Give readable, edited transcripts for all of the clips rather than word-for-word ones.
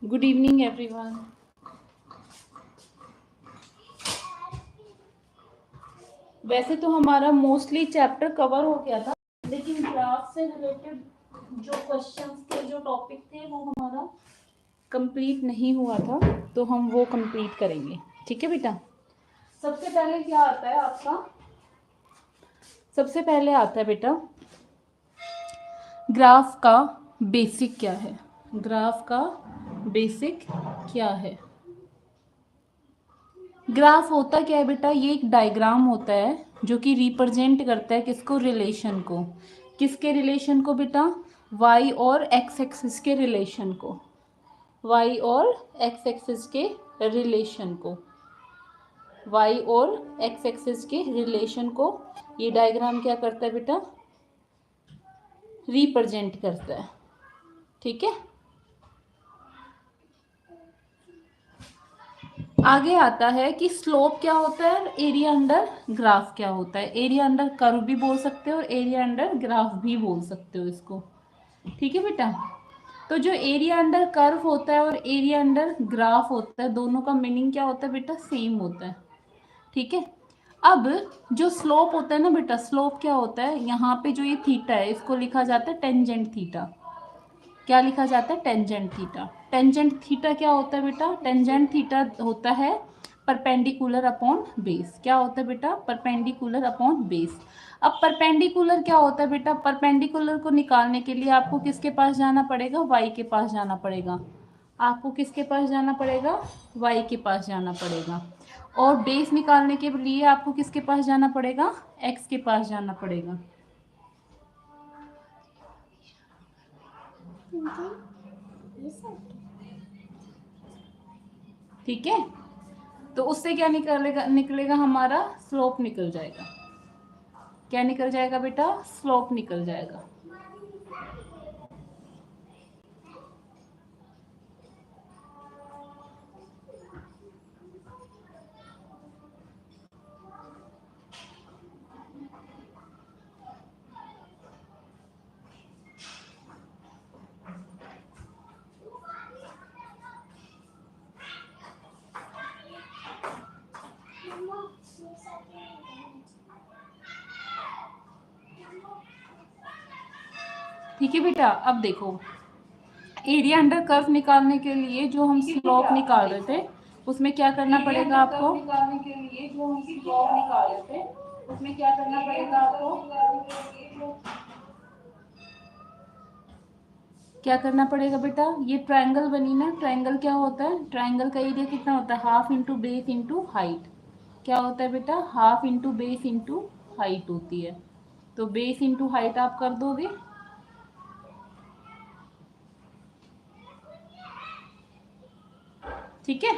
Good evening everyone. वैसे तो हमारा मोस्टली चैप्टर कवर हो गया था, लेकिन ग्राफ से रिलेटेड जो क्वेश्चंस थे, जो टॉपिक थे, वो हमारा कंप्लीट नहीं हुआ था, तो हम वो कंप्लीट करेंगे। ठीक है बेटा। सबसे पहले क्या आता है आपका? सबसे पहले आता है बेटा ग्राफ का बेसिक क्या है। ग्राफ का बेसिक क्या है? ग्राफ होता क्या है बेटा? ये एक डायग्राम होता है जो कि रिप्रेजेंट करता है किसको? रिलेशन को। किसके रिलेशन को बेटा? वाई और एक्स एक्सिस के रिलेशन को। वाई और एक्स एक्सिस के रिलेशन को। वाई और एक्स एक्सिस के रिलेशन को ये डायग्राम क्या करता है बेटा? रिप्रेजेंट करता है। ठीक है। आगे आता है कि स्लोप क्या होता है, एरिया अंडर ग्राफ क्या होता है। एरिया अंडर कर्व भी बोल सकते हो और एरिया अंडर ग्राफ भी बोल सकते हो इसको। ठीक है बेटा। तो जो एरिया अंडर कर्व होता है और एरिया अंडर ग्राफ होता है, दोनों का मीनिंग क्या होता है बेटा? सेम होता है। ठीक है। अब जो स्लोप होता है ना बेटा, स्लोप क्या होता है? यहाँ पे जो ये थीटा है, इसको लिखा जाता है टेंजेंट थीटा। क्या लिखा जाता है? Tangent theta. टेंजेंट थीटा क्या होता है बेटा? टेंजेंट थीटा होता है परपेंडिकुलर अपॉन बेस। क्या होता है बेटा? Perpendicular upon base. अब परपेंडिकुलर क्या होता है बेटा? परपेंडिकुलर को निकालने के लिए आपको किसके पास जाना पड़ेगा? वाई के पास जाना पड़ेगा। आपको किसके पास जाना पड़ेगा? वाई के पास जाना पड़ेगा। और बेस निकालने के लिए आपको किसके पास जाना पड़ेगा? एक्स के पास जाना पड़ेगा। ठीक है। तो उससे क्या निकलेगा? निकलेगा हमारा स्लोप निकल जाएगा। क्या निकल जाएगा बेटा? स्लोप निकल जाएगा। ठीक है बेटा। अब देखो, एरिया अंडर कर्व निकालने के लिए जो हम स्लोप निकाल रहे थे, उसमें क्या करना पड़ेगा आपको? निकालने के लिए जो हम स्लोप निकाल रहे थे, उसमें क्या करना पड़ेगा आपको? क्या करना पड़ेगा बेटा? ये ट्रायंगल बनी ना, ट्रायंगल क्या होता है? ट्रायंगल का एरिया कितना होता है? Half into base into height. क्या होता है बेटा? Half into base into height होती है। तो बेस इंटू हाइट आप कर दोगे। ठीक है।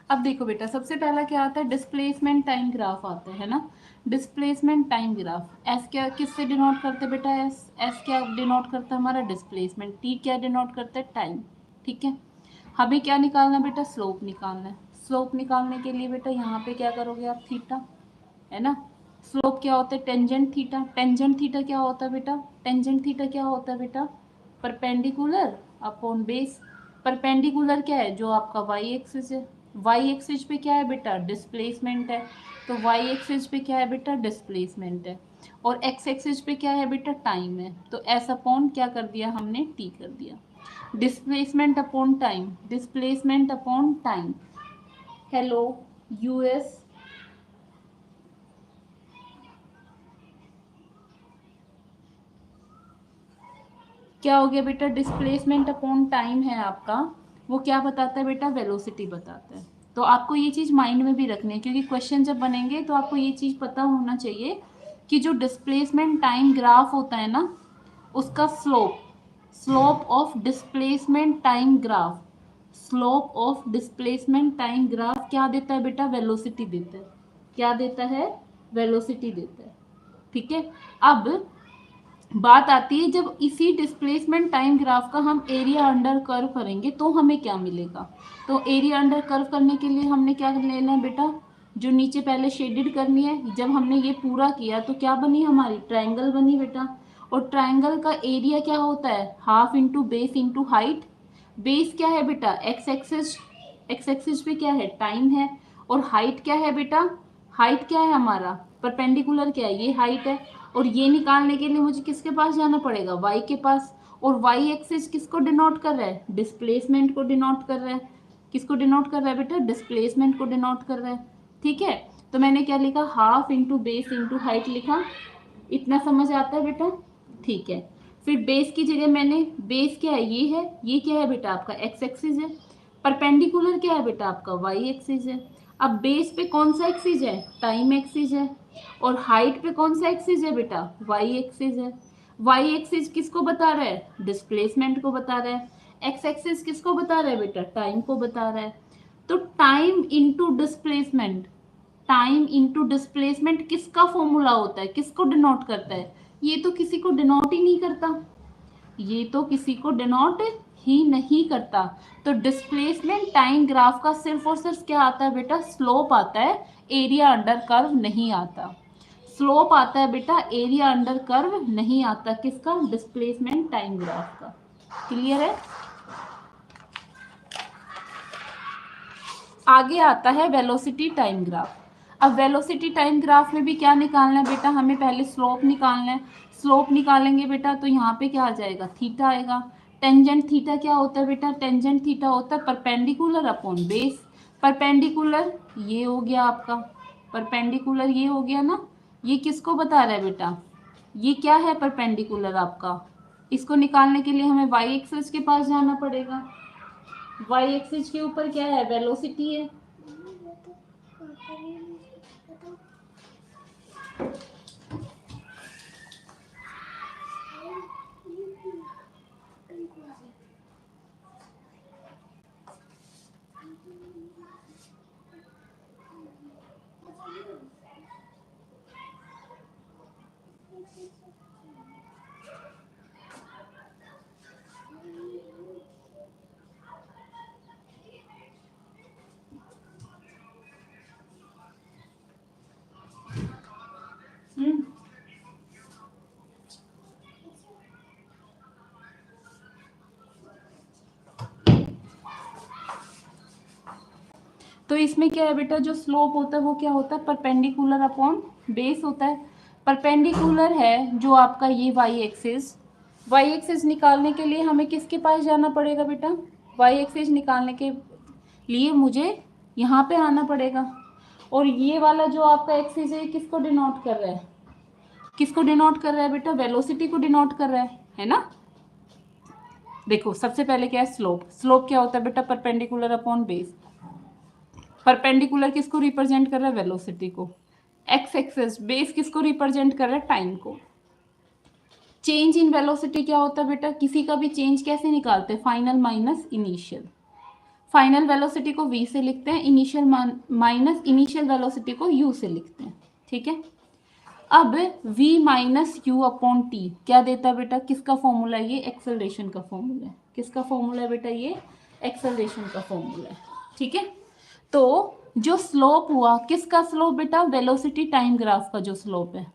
अब देखो बेटा, सबसे पहला क्या आता है? डिस्प्लेसमेंट टाइम ग्राफ आता है ना। डिस्प्लेसमेंट टाइम ग्राफ एस क्या किससे डिनोट करते हैं बेटा? एस एस क्या डिनोट करता है हमारा? डिस्प्लेसमेंट। टी क्या डिनोट करता है? टाइम। ठीक है। हमें क्या निकालना बेटा? स्लोप निकालना है। स्लोप निकालने के लिए बेटा यहाँ पे क्या करोगे आप? थीटा, है ना। स्लोप क्या होता है? Tangent theta. टेंजेंट थीटा क्या होता है बेटा? टेंजेंट थीटा क्या होता है बेटा? Perpendicular upon base. परपेंडिकुलर क्या है? जो आपका वाई एक्सिस है। वाई एक्सिस पे क्या है बेटा? डिस्प्लेसमेंट है। तो वाई एक्सिस पे क्या है बेटा? डिस्प्लेसमेंट है। और एक्स एक्सिस पे क्या है बेटा? टाइम है। तो एस अपॉन क्या कर दिया हमने? टी कर दिया। Displacement upon time, displacement upon time. Hello US. क्या हो गया बेटा? डिस्प्लेसमेंट अपॉन टाइम है आपका, वो क्या बताता है बेटा? वेलोसिटी बताता है। तो आपको ये चीज़ माइंड में भी रखनी है, क्योंकि क्वेश्चन जब बनेंगे तो आपको ये चीज़ पता होना चाहिए कि जो डिस्प्लेसमेंट टाइम ग्राफ होता है ना, उसका slope, slope of displacement time graph, slope of displacement time graph क्या देता है बेटा? वेलोसिटी देता है। क्या देता है? वेलोसिटी देता है। ठीक है, अब बात आती है जब इसी डिस्प्लेसमेंट टाइम ग्राफ का हम एरिया अंडर कर्व करेंगे तो हमें क्या मिलेगा? तो एरिया अंडर कर्व करने के लिए हमने क्या लेना है बेटा? जो नीचे पहले शेडेड करनी है। जब हमने ये पूरा किया तो क्या बनी हमारी? ट्रायंगल बनी बेटा। और ट्रायंगल का एरिया क्या होता है? Half into base into height. Base क्या है बेटा? X axis. एक्स एक्सिस पे क्या है? टाइम है। और हाइट क्या है बेटा? हाइट क्या है हमारा? परपेंडिकुलर क्या है? ये हाइट है। और ये निकालने के लिए मुझे किसके पास जाना पड़ेगा? y के पास। और y एक्सिस किसको डिनोट कर रहा है? डिस्प्लेसमेंट को डिनोट कर रहा है। किसको डिनोट कर रहा है बेटा? डिस्प्लेसमेंट को डिनोट कर रहा है। ठीक है, तो मैंने क्या लिखा? Half into base into height लिखा। इतना समझ आता है बेटा? ठीक है, फिर बेस की जगह मैंने, बेस क्या है? ये है। ये क्या है बेटा? आपका एक्स एक्सिस है। परपेंडिकुलर क्या है बेटा? आपका वाई एक्सिस है। अब बेस पे कौन सा एक्सिस है? टाइम एक्सिस है। और हाइट पे कौन सा एक्सिस है बेटा? वाई एक्सिस है। वाई एक्सिस किसको बता रहा है? डिस्प्लेसमेंट को बता रहा है। एक्स एक्सिस किसको बता रहा है बेटा? टाइम को बता रहा है। तो time into displacement, time into displacement किसका फॉर्मूला होता है? किसको डिनोट करता है? ये तो किसी को डिनोट ही नहीं करता। ये तो किसी को डिनोट ही नहीं करता। तो डिस्प्लेसमेंट टाइम ग्राफ का सिर्फ और सिर्फ क्या आता है बेटा? स्लोप आता है, एरिया अंडर कर्व नहीं आता। स्लोप आता है बेटा, एरिया अंडर कर्व नहीं आता। किसका? डिस्प्लेसमेंट टाइम ग्राफ का। क्लियर है? आगे आता है वेलोसिटी टाइम ग्राफ। अब वेलोसिटी टाइम ग्राफ में भी क्या निकालना है बेटा? हमें पहले स्लोप निकालना है। स्लोप निकालेंगे बेटा तो यहाँ पे क्या आ जाएगा? थीटा आएगा। टेंजेंट थीटा क्या होता है बेटा? टेंजेंट थीटा होता है परपेंडिकुलर अपॉन बेस। परपेंडिकुलर ये हो गया आपका, परपेंडिकुलर ये हो गया ना। ये किसको बता रहा है बेटा? ये क्या है? परपेंडिकुलर आपका। इसको निकालने के लिए हमें वाई एक्सिस के पास जाना पड़ेगा। वाई एक्सिस के ऊपर क्या है? वेलोसिटी है। तो इसमें क्या है बेटा? जो स्लोप होता है वो क्या होता है? परपेंडिकुलर अपॉन बेस होता है। परपेंडिकुलर है जो आपका ये वाई एक्सिस। वाई एक्सिस निकालने के लिए हमें किसके पास जाना पड़ेगा बेटा? वाई एक्सिस निकालने के लिए मुझे यहाँ पे आना पड़ेगा। और ये वाला जो आपका एक्सिस है किसको डिनोट कर रहा है? किसको डिनोट कर रहा है बेटा? वेलोसिटी को डिनोट कर रहा है ना? देखो सबसे पहले क्या है? स्लोप। स्लोप क्या होता है बेटा? Perpendicular upon base. परपेंडिकुलर किसको रिप्रेजेंट कर रहा है? वेलोसिटी को। एक्स एक्सिस बेस किसको रिप्रेजेंट कर रहा है? टाइम को। चेंज इन वेलोसिटी क्या होता है बेटा? किसी का भी चेंज कैसे निकालते हैं? Final minus initial. Final velocity को v से लिखते हैं, इनिशियल माइनस इनिशियल वेलोसिटी को u से लिखते हैं। ठीक है, अब v minus u upon T क्या देता है बेटा? किसका फॉर्मूला है ये? एक्सेलरेशन का फॉर्मूला है। किसका फॉर्मूला है बेटा? ये एक्सेलरेशन का फॉर्मूला है। ठीक है, तो जो स्लोप हुआ, किसका स्लोप बेटा? वेलोसिटी टाइम ग्राफ का जो स्लोप है,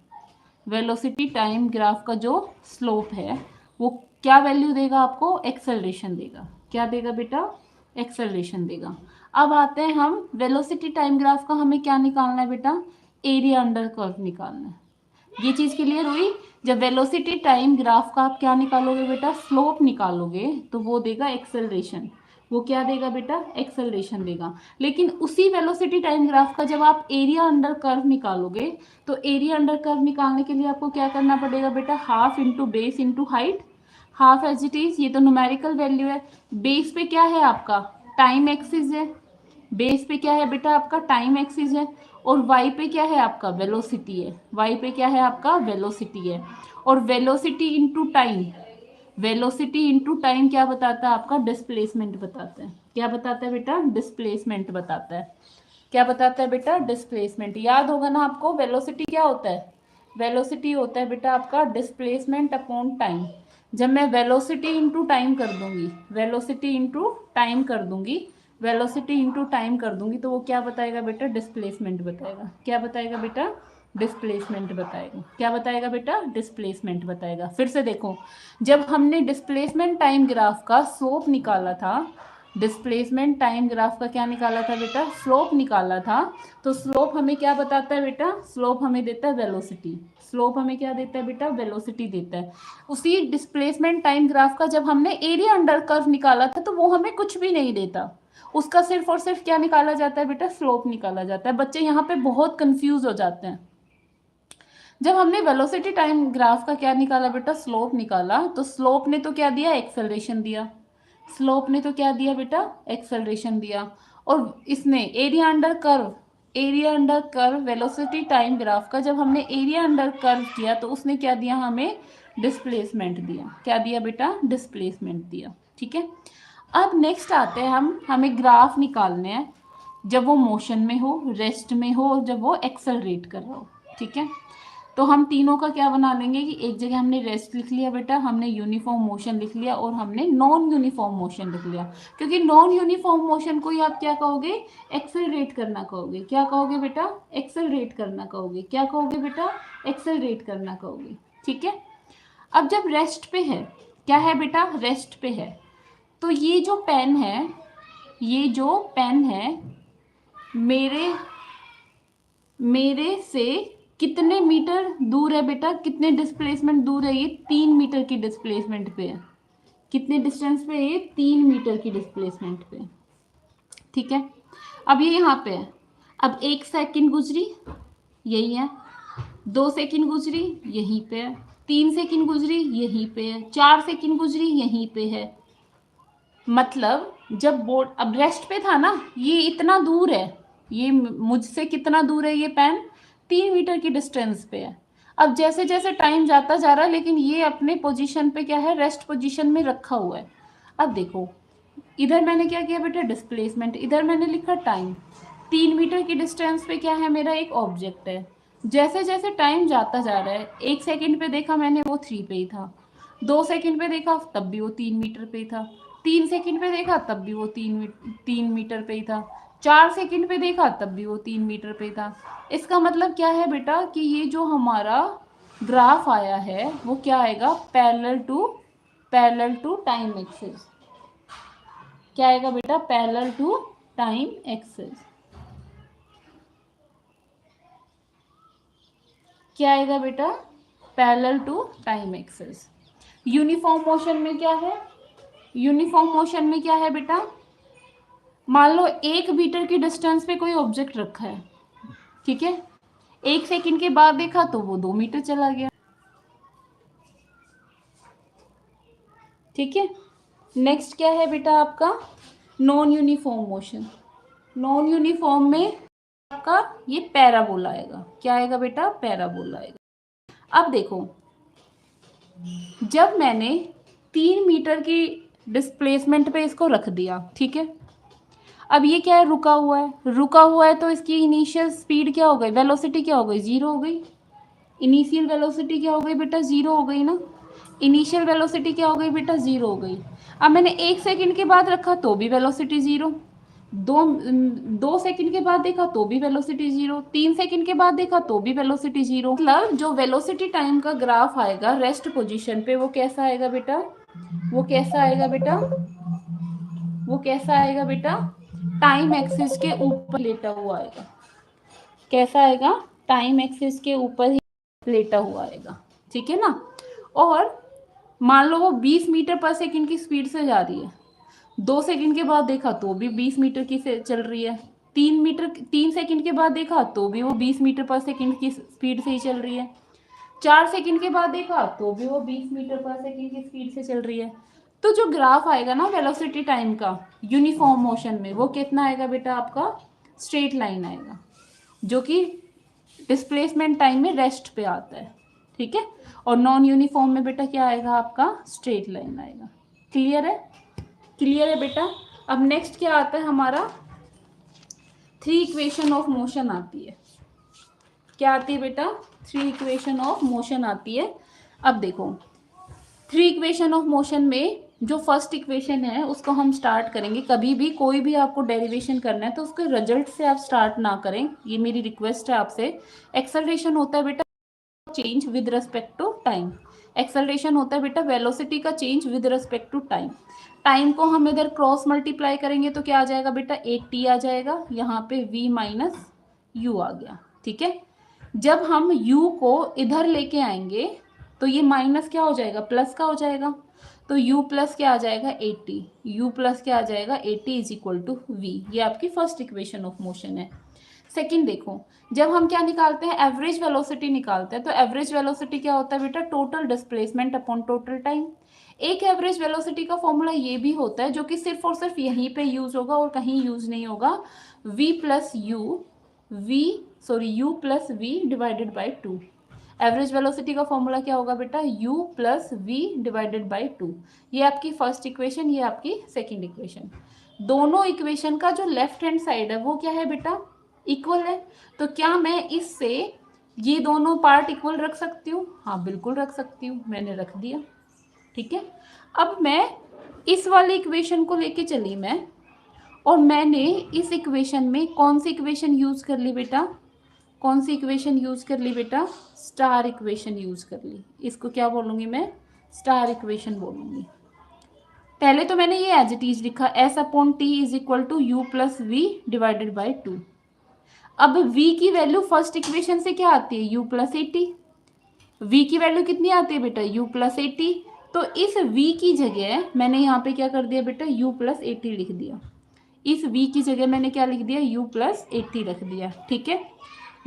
वेलोसिटी टाइम ग्राफ का जो स्लोप है वो क्या वैल्यू देगा आपको? एक्सेलरेशन देगा। क्या देगा बेटा? एक्सेलरेशन देगा। अब आते हैं हम वेलोसिटी टाइम ग्राफ का, हमें क्या निकालना है बेटा? एरिया अंडर कर्व निकालना है। ये चीज क्लियर हुई? जब वेलोसिटी टाइम ग्राफ का आप क्या निकालोगे बेटा? स्लोप निकालोगे तो वो देगा एक्सेलरेशन। वो क्या देगा बेटा? एक्सेलरेशन देगा। लेकिन उसी वेलोसिटी टाइम ग्राफ का जब आप एरिया अंडर कर्व निकालोगे तो एरिया अंडर कर्व निकालने के लिए आपको क्या करना पड़ेगा बेटा? Half into base into height. Half as it is, ये तो न्यूमेरिकल वैल्यू है। बेस पे क्या है आपका? टाइम एक्सिस है। बेस पे क्या है बेटा? आपका टाइम एक्सिस है। और वाई पे क्या है आपका? वेलोसिटी है। वाई पे क्या है आपका? वेलोसिटी है। और velocity into time, velocity into time क्या बताता है आपका? डिस्प्लेसमेंट बताता है। क्या बताता है बेटा? डिस्प्लेसमेंट बताता है। क्या बताता है बेटा? डिस्प्लेसमेंट। याद होगा ना आपको, वेलोसिटी क्या होता है? वेलोसिटी होता है बेटा आपका डिस्प्लेसमेंट अपॉन टाइम। जब मैं वेलोसिटी इंटू टाइम कर दूंगी, वेलोसिटी इंटू टाइम कर दूंगी, वेलोसिटी इंटू टाइम कर दूंगी, तो वो क्या बताएगा बेटा? डिस्प्लेसमेंट बताएगा। क्या बताएगा बेटा? डिस्प्लेसमेंट बताएगा। क्या बताएगा बेटा? डिस्प्लेसमेंट बताएगा। फिर से देखो, जब हमने डिस्प्लेसमेंट टाइम ग्राफ का स्लोप निकाला था, डिस्प्लेसमेंट टाइम ग्राफ का क्या निकाला था बेटा? स्लोप निकाला था। तो स्लोप हमें क्या बताता है बेटा? स्लोप हमें देता है वेलोसिटी। स्लोप हमें क्या देता है बेटा? वेलोसिटी देता है। उसी डिस्प्लेसमेंट टाइम ग्राफ का जब हमने एरिया अंडर कर्व निकाला था, तो वो हमें कुछ भी नहीं देता। उसका सिर्फ और सिर्फ क्या निकाला जाता है बेटा? स्लोप निकाला जाता है। बच्चे यहाँ पे बहुत कंफ्यूज हो जाते हैं। जब हमने वेलोसिटी टाइम ग्राफ का क्या निकाला बेटा? स्लोप निकाला। तो स्लोप ने तो क्या दिया? एक्सेलरेशन दिया। स्लोप ने तो क्या दिया बेटा? एक्सेलरेशन दिया। और इसने area under curve, area under curve velocity time graph का जब हमने एरिया अंडर कर्व किया, तो उसने क्या दिया? हमें डिस्प्लेसमेंट दिया। क्या दिया बेटा? डिस्प्लेसमेंट दिया। ठीक है। अब नेक्स्ट आते हैं हमें ग्राफ निकालने हैं जब वो मोशन में हो, रेस्ट में हो, और जब वो एक्सेलरेट कर रहा हो। ठीक है। तो हम तीनों का क्या बना लेंगे कि एक जगह हमने रेस्ट लिख लिया बेटा, हमने यूनिफॉर्म मोशन लिख लिया, और हमने नॉन यूनिफॉर्म मोशन लिख लिया। क्योंकि नॉन यूनिफॉर्म मोशन को ही आप क्या कहोगे? एक्सेलरेट करना कहोगे। क्या कहोगे बेटा? एक्सेलरेट करना कहोगे। क्या कहोगे बेटा? एक्सेलरेट करना कहोगे। ठीक है। अब जब रेस्ट पे है, क्या है बेटा? रेस्ट पे है। तो ये जो पेन है, ये जो पेन है, मेरे मेरे से कितने मीटर दूर है बेटा? कितने डिस्प्लेसमेंट दूर है? ये 3 मीटर की डिस्प्लेसमेंट पे है। कितने डिस्टेंस पे है? ये 3 मीटर की डिस्प्लेसमेंट पे। ठीक है। अब ये यहाँ पे है। अब 1 सेकंड गुजरी, यही है। 2 सेकंड गुजरी, यहीं पे है। 3 सेकंड गुजरी, यहीं पे है। 4 सेकंड गुजरी, यहीं पे है। मतलब जब बोर्ड अब रेस्ट पे था ना, ये इतना दूर है, ये मुझसे कितना दूर है? ये पेन 3 मीटर की डिस्टेंस पे है। अब जैसे जैसे टाइम जाता जा रहा है, लेकिन ये अपने पोजीशन पे क्या है? रेस्ट पोजीशन में रखा हुआ है। अब देखो, इधर मैंने क्या किया बेटा? डिस्प्लेसमेंट। इधर मैंने लिखा टाइम। 3 मीटर की डिस्टेंस पे क्या है? मेरा एक ऑब्जेक्ट है। जैसे जैसे टाइम जाता जा रहा है, 1 सेकंड पे देखा मैंने, वो 3 पे ही था। 2 सेकंड पे देखा, तब भी वो 3 मीटर पे ही था। 3 सेकंड पे देखा, तब भी वो 3 मीटर पे ही था। 4 सेकंड पे देखा, तब भी वो 3 मीटर पे ही था। इसका मतलब क्या है बेटा? कि ये जो हमारा ग्राफ आया है, वो क्या आएगा? Parallel to time axis. क्या आएगा बेटा? Parallel to time axis. क्या आएगा बेटा? Parallel to time axis. Uniform motion में क्या है? यूनिफॉर्म मोशन में क्या है बेटा? मान लो 1 मीटर की डिस्टेंस पे कोई ऑब्जेक्ट रखा है। ठीक है। 1 सेकंड के बाद देखा तो वो 2 मीटर चला गया। ठीक है। नेक्स्ट क्या है बेटा आपका? Non uniform motion. Non uniform में आपका ये पैराबोला आएगा। क्या आएगा बेटा? पैराबोला आएगा। अब देखो, जब मैंने 3 मीटर की डिस्प्लेसमेंट पे इसको रख दिया, ठीक है। अब ये क्या है? रुका हुआ है। रुका हुआ है तो इसकी इनिशियल स्पीड क्या हो गई? वेलोसिटी क्या हो गई? 0 हो गई। इनिशियल वेलोसिटी क्या हो गई बेटा? 0 हो गई ना। इनिशियल वेलोसिटी क्या हो गई बेटा? 0 हो गई। अब मैंने 1 सेकंड के बाद रखा तो भी वेलोसिटी 0। 2 सेकंड के बाद देखा तो भी वेलोसिटी 0। 3 सेकंड के बाद देखा तो भी वेलोसिटी 0। मतलब जो वेलोसिटी टाइम का ग्राफ आएगा रेस्ट पोजीशन पे, वो कैसा आएगा बेटा? वो कैसा आएगा बेटा? वो कैसा आएगा बेटा? टाइम एक्सिस के ऊपर लेटा हुआ आएगा। कैसा आएगा? टाइम एक्सिस के ऊपर ही लेटा हुआ आएगा। ठीक है ना। और मान लो वो 20 मीटर पर सेकंड की स्पीड से जा रही है। 2 सेकंड के बाद देखा तो भी 20 मीटर की से चल रही है। 3 सेकंड के बाद देखा तो भी वो 20 मीटर पर सेकंड की स्पीड से ही चल रही है। 4 सेकंड के बाद देखा तो भी वो 20 मीटर पर सेकंड की स्पीड से चल रही है। तो जो ग्राफ आएगा ना वेलोसिटी टाइम का यूनिफॉर्म मोशन में, वो कितना आएगा बेटा आपका? स्ट्रेट लाइन आएगा, जो कि डिस्प्लेसमेंट टाइम में रेस्ट पे आता है। ठीक है। और नॉन यूनिफॉर्म में बेटा क्या आएगा आपका? स्ट्रेट लाइन आएगा। क्लियर है? क्लियर है बेटा? अब नेक्स्ट क्या आता है हमारा, 3 इक्वेशन ऑफ मोशन आती है। क्या आती है बेटा, 3 इक्वेशन ऑफ मोशन आती है। अब देखो 3 इक्वेशन ऑफ मोशन में जो फर्स्ट इक्वेशन है उसको हम स्टार्ट करेंगे। कभी भी कोई भी आपको डेरिवेशन करना है तो उसके रिजल्ट से आप स्टार्ट ना करें, ये मेरी रिक्वेस्ट है आपसे। एक्सेलरेशन होता है बेटा change with respect to time. Acceleration होता है बेटा वेलोसिटी का change with respect to time. Time को हम इधर क्रॉस मल्टीप्लाई करेंगे तो क्या आ जाएगा बेटा, 8t आ जाएगा। यहाँ पे v माइनस यू आ गया, ठीक है। जब हम u को इधर लेके आएंगे तो ये माइनस क्या हो जाएगा, प्लस का हो जाएगा। तो u प्लस क्या आ जाएगा 80, u प्लस क्या आ जाएगा 80 इज इक्वल टू v। ये आपकी फर्स्ट इक्वेशन ऑफ मोशन है। सेकंड देखो, जब हम क्या निकालते हैं, एवरेज वेलोसिटी निकालते हैं, तो एवरेज वेलोसिटी क्या होता है बेटा, total displacement upon total time. एक एवरेज वेलोसिटी का फॉर्मूला ये भी होता है जो कि सिर्फ और सिर्फ यहीं पे यूज होगा और कहीं यूज नहीं होगा, v plus u plus v divided by 2। Average velocity का फॉर्मूला क्या होगा बेटा, u plus v divided by 2। ये आपकी फर्स्ट इक्वेशन, ये आपकी सेकेंड इक्वेशन। दोनों इक्वेशन का जो लेफ्ट हैंड साइड है वो क्या है बेटा, इक्वल है। तो क्या मैं इससे ये दोनों पार्ट इक्वल रख सकती हूँ, हाँ बिल्कुल रख सकती हूँ, मैंने रख दिया, ठीक है। अब मैं इस वाले इक्वेशन को लेके चली मैं, और मैंने इस इक्वेशन में कौन सी इक्वेशन यूज कर ली बेटा, कौन सी इक्वेशन यूज कर ली बेटा, स्टार इक्वेशन यूज कर ली। इसको क्या बोलूंगी मैं, स्टार इक्वेशन बोलूंगी। पहले तो मैंने ये एज इट इज लिखा, s upon t is equal to u plus v divided by 2। अब v की वैल्यू फर्स्ट इक्वेशन से क्या आती है, u प्लस 80। v की वैल्यू कितनी आती है बेटा, u प्लस 80। तो इस v की जगह मैंने यहाँ पे क्या कर दिया बेटा, u प्लस 80 लिख दिया। इस v की जगह मैंने क्या लिख दिया, u प्लस 80 रख दिया, ठीक है।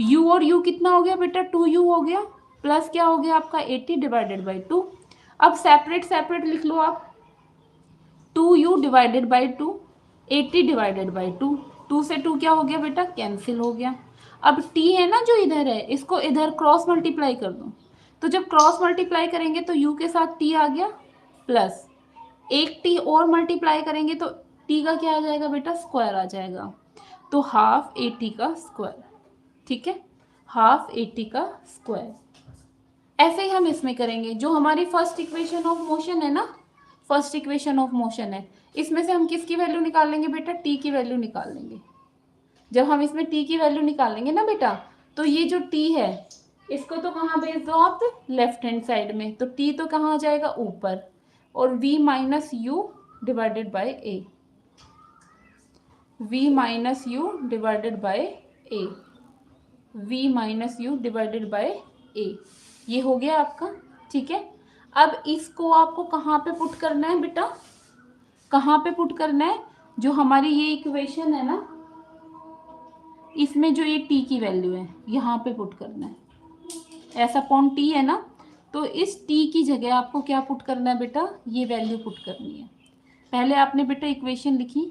u और u कितना हो गया बेटा, 2u हो गया, प्लस क्या हो गया आपका 80 डिवाइडेड बाई 2। अब सेपरेट सेपरेट लिख लो आप, 2u divided by 2, 80 divided by 2, 2 से 2 क्या हो गया बेटा, कैंसिल हो गया। अब t है ना जो इधर है, इसको इधर क्रॉस मल्टीप्लाई कर दो। तो जब क्रॉस मल्टीप्लाई करेंगे तो u के साथ t आ गया, प्लस एक t और मल्टीप्लाई करेंगे तो t का क्या आ जाएगा बेटा, स्क्वायर आ जाएगा। तो हाफ 80 का स्क्वायर, ठीक है, हाफ 80 का स्क्वायर। ऐसे ही हम इसमें करेंगे, जो हमारी फर्स्ट इक्वेशन ऑफ मोशन है ना, फर्स्ट इक्वेशन ऑफ मोशन है, इसमें से हम किसकी वैल्यू निकाल लेंगे बेटा, टी की वैल्यू निकाल लेंगे। जब हम इसमें टी की वैल्यू निकालेंगे ना बेटा, तो ये जो टी है इसको तो कहाँ भेज दो आप, लेफ्ट हैंड साइड में, तो टी तो कहाँ आ जाएगा, ऊपर, और v minus u divided by a, v minus u divided by a, v minus u divided by a, ये हो गया आपका, ठीक है। अब इसको आपको कहाँ पे पुट करना है बेटा, कहाँ पे पुट करना है, जो हमारी ये इक्वेशन है ना, इसमें जो ये t की वैल्यू है यहाँ पे पुट करना है। ऐसा अपॉन t है ना, तो इस t की जगह आपको क्या पुट करना है बेटा, ये वैल्यू पुट करनी है। पहले आपने बेटा इक्वेशन लिखी,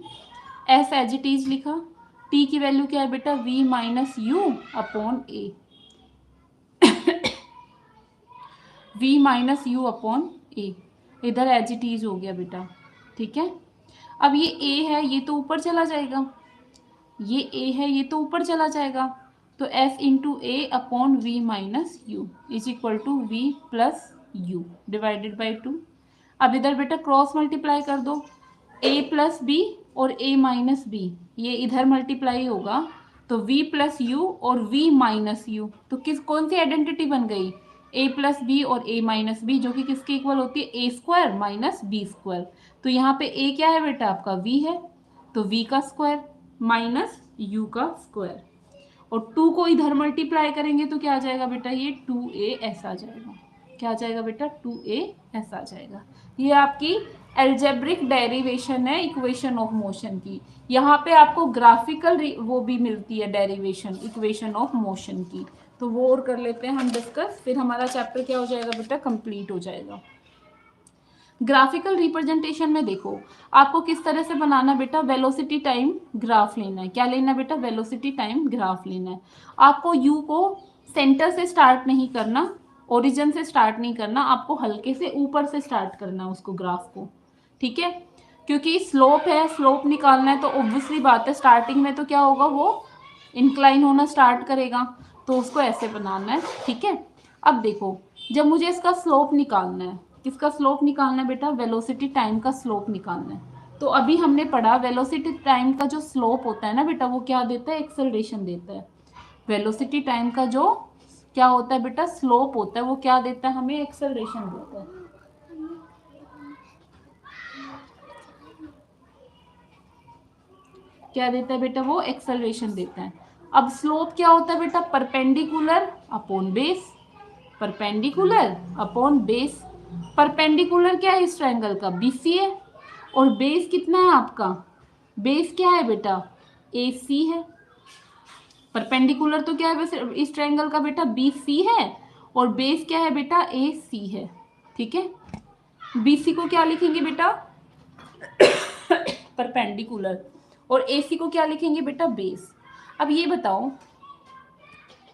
एस एज इट इज लिखा, t की वैल्यू क्या है बेटा, v minus u upon a, v minus u upon a, इधर एज इट इज हो गया बेटा, ठीक है। अब ये a है, ये तो ऊपर चला जाएगा, ये a है, ये तो ऊपर चला जाएगा, तो s into a upon v minus u is equal to v plus u divided by 2। अब इधर बेटा क्रॉस मल्टीप्लाई कर दो, a प्लस बी और a माइनस बी, ये इधर मल्टीप्लाई होगा, तो v प्लस यू और v माइनस यू, तो कौन सी आइडेंटिटी बन गई, a प्लस बी और a माइनस बी, जो कि किसके इक्वल होती है, a square minus b square. तो यहाँ पे a क्या है बेटा आपका, v है, तो v का स्क्वायर माइनस u का स्क्वायर, और 2 को इधर मल्टीप्लाई करेंगे तो क्या आ जाएगा बेटा, ये 2as आ जाएगा। क्या आ जाएगा बेटा, 2as आ जाएगा। ये आपकी एल्जेब्रिक डेरिवेशन है इक्वेशन ऑफ मोशन की। यहाँ पे आपको ग्राफिकल वो भी मिलती है डेरिवेशन इक्वेशन ऑफ मोशन की, तो वो और कर लेते हैं हम डिस्कस, फिर हमारा चैप्टर क्या हो जाएगा बेटा, कंप्लीट हो जाएगा। ग्राफिकल रिप्रेजेंटेशन में देखो आपको किस तरह से बनाना बेटा, वेलोसिटी टाइम ग्राफ लेना है। क्या लेना है बेटा, वेलोसिटी टाइम ग्राफ लेना है। आपको यू को सेंटर से स्टार्ट नहीं करना, ओरिजिन से स्टार्ट नहीं करना, आपको हल्के से ऊपर से स्टार्ट करना उसको, ग्राफ को, ठीक है। क्योंकि स्लोप है, स्लोप निकालना है तो ऑब्वियसली बात है स्टार्टिंग में तो क्या होगा, वो इंक्लाइन होना स्टार्ट करेगा, तो उसको ऐसे बनाना है। ठीक है, अब देखो जब मुझे इसका स्लोप निकालना है, किसका स्लोप निकालना है बेटा, वेलोसिटी टाइम का स्लोप निकालना है। तो अभी हमने पढ़ा वेलोसिटी टाइम का जो स्लोप होता है ना बेटा, वो क्या देता है, एक्सेलरेशन देता है। वेलोसिटी टाइम का जो क्या होता है बेटा, स्लोप होता है, वो क्या देता है हमें, एक्सेलरेशन देता है। क्या देता है बेटा, वो एक्सेलरेशन देता है। अब स्लोप क्या होता है बेटा, perpendicular upon base, perpendicular upon base. Perpendicular क्या है इस ट्रायंगल का, बीसी है, और बेस कितना है आपका, बेस क्या है बेटा, AC है। परपेंडिकुलर तो क्या है वैसे इस ट्रायंगल का बेटा, BC है, और बेस क्या है बेटा, AC है। ठीक है, BC को क्या लिखेंगे बेटा, परपेंडिकुलर, और AC को क्या लिखेंगे बेटा, बेस। अब ये बताओ,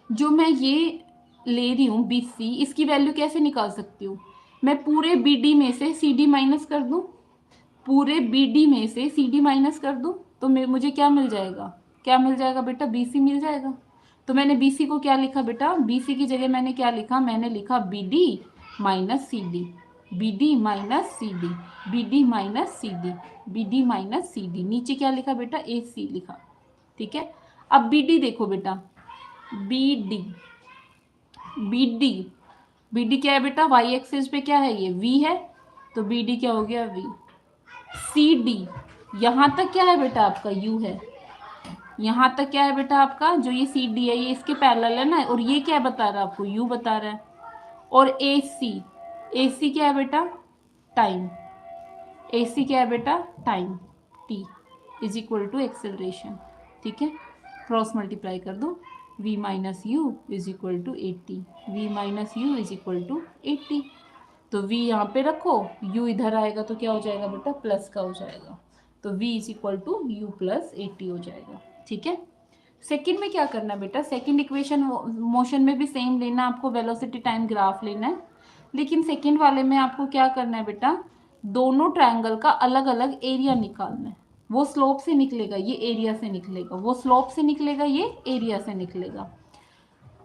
जो मैं ये ले रही हूँ BC, इसकी वैल्यू कैसे निकाल सकती हूँ, मैं पूरे BD में से CD माइनस कर दूँ, पूरे BD में से CD माइनस कर दूँ, तो मुझे क्या मिल जाएगा, क्या मिल जाएगा बेटा, BC मिल जाएगा। तो मैंने BC को क्या लिखा बेटा, BC की जगह मैंने क्या लिखा, मैंने लिखा BD minus CD, BD minus CD, BD minus CD, BD minus CD, नीचे क्या लिखा बेटा, AC लिखा। ठीक है, अब BD देखो बेटा, BD, BD, BD क्या है बेटा, वाई एक्सिस पे क्या है, ये V है, तो BD क्या हो गया, V। CD, यहाँ तक क्या है बेटा आपका, U है, यहाँ तक क्या है बेटा आपका, जो ये CD है ये इसके पैरेलल है ना, और ये क्या बता रहा है आपको, U बता रहा है। और AC, AC क्या है बेटा, टाइम, AC क्या है बेटा, time, T is equal to acceleration. ठीक है, क्रॉस मल्टीप्लाई कर दो, V minus u is equal to 80, V minus u is equal to 80। तो V यहाँ पे रखो, U इधर आएगा तो क्या हो जाएगा बेटा, प्लस का हो जाएगा, तो V is equal to u plus 80 हो जाएगा। ठीक है, सेकंड में क्या करना है बेटा, सेकंड इक्वेशन मोशन में भी सेम लेना, आपको वेलोसिटी टाइम ग्राफ लेना है, लेकिन सेकंड वाले में आपको क्या करना है बेटा, दोनों ट्रायंगल का अलग अलग एरिया निकालना है। वो स्लोप से निकलेगा, ये एरिया से निकलेगा, वो स्लोप से निकलेगा, ये एरिया से निकलेगा।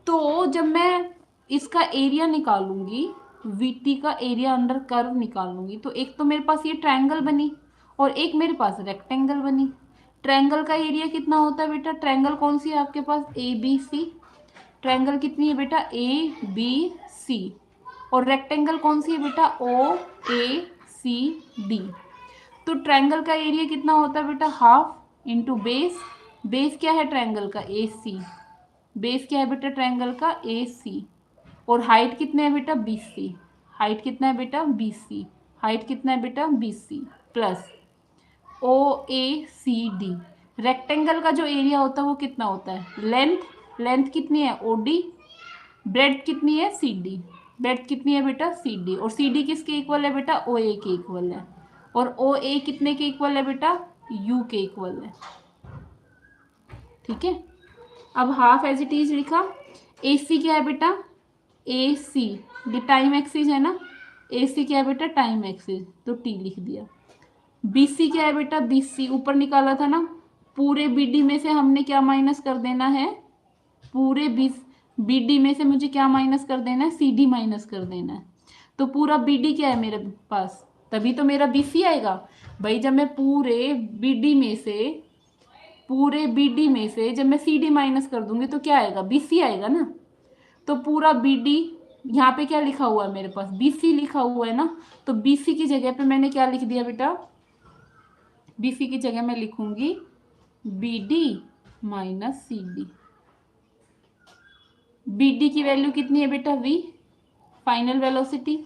तो जब मैं इसका एरिया निकालूंगी, VT का एरिया अंडर कर्व निकालूंगी, तो एक तो मेरे पास ये ट्रायंगल बनी, और एक मेरे पास रेक्टेंगल बनी। ट्रायंगल का एरिया कितना होता है बेटा, ट्रायंगल कौन सी है आपके पास, ABC, ट्रायंगल कितनी है बेटा, ABC, और रेक्टेंगल कौन सी है बेटा, OACD। तो ट्रायंगल का एरिया कितना होता है बेटा, हाफ इंटू बेस, बेस क्या है ट्रायंगल का, AC, बेस क्या है बेटा ट्रायंगल का, AC, और हाइट कितना है बेटा, BC, हाइट कितना है बेटा, BC, हाइट कितना है बेटा, BC, प्लस OACD। रेक्टेंगल का जो एरिया होता है वो कितना होता है, लेंथ, लेंथ कितनी है OD, ब्रेड कितनी है CD, ब्रेड कितनी है बेटा CD, और CD किसके इक्वल है बेटा, OA के इक्वल है, और OA कितने के इक्वल है बेटा, U के इक्वल है। ठीक है, अब हाफ एज इट इज लिखा। AC क्या है बेटा, AC, ये टाइम एक्सिस है ना, AC क्या है बेटा, टाइम एक्सिस, तो T लिख दिया। BC क्या है बेटा, BC ऊपर निकाला था ना, पूरे BD में से हमने क्या माइनस कर देना है, पूरे BD में से मुझे क्या माइनस कर देना है, CD माइनस कर देना है। तो पूरा BD क्या है मेरे पास, तभी तो मेरा BC आएगा भाई। जब मैं पूरे BD में से जब मैं CD माइनस कर दूंगी तो क्या आएगा, BC आएगा ना। तो पूरा BD, यहाँ पे क्या लिखा हुआ है मेरे पास, BC लिखा हुआ है ना, तो BC की जगह पे मैंने क्या लिख दिया बेटा, BC की जगह मैं लिखूंगी BD माइनस CD। BD की वैल्यू कितनी है बेटा, V फाइनल वेलोसिटी,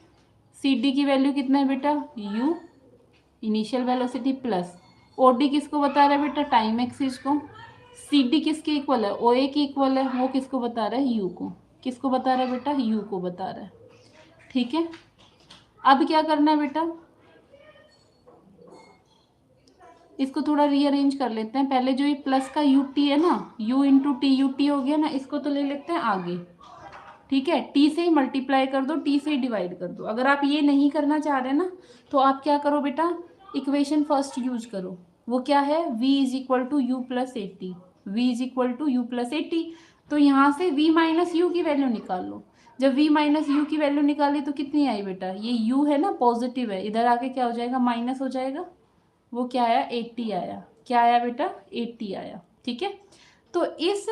CD की वैल्यू कितना है बेटा, U initial velocity, plus OD किसको बता रहा है बेटा, टाइम एक्सिस को। CD किसके इक्वल है, OA के इक्वल है, वो किसको बता रहा है, U को। किसको बता रहा है बेटा, U को बता रहा है। ठीक है, अब क्या करना है बेटा, इसको थोड़ा रीअरेंज कर लेते हैं। पहले जो ये प्लस का UT है ना, U इंटू टी UT हो गया ना, इसको तो ले लेते हैं आगे। ठीक है, T से ही मल्टीप्लाई कर दो, T से ही डिवाइड कर दो। अगर आप ये नहीं करना चाह रहे ना, तो आप क्या करो बेटा, इक्वेशन फर्स्ट यूज करो, वो क्या है, v is equal to u plus a t, v is equal to u plus a t. तो यहाँ से v माइनस यू की वैल्यू निकाल लो। जब v माइनस यू की वैल्यू निकाली तो कितनी आई बेटा, ये u है ना पॉजिटिव है, इधर आके क्या हो जाएगा, माइनस हो जाएगा। वो क्या आया, 80 आया। क्या आया बेटा, 80 आया। ठीक है, तो इस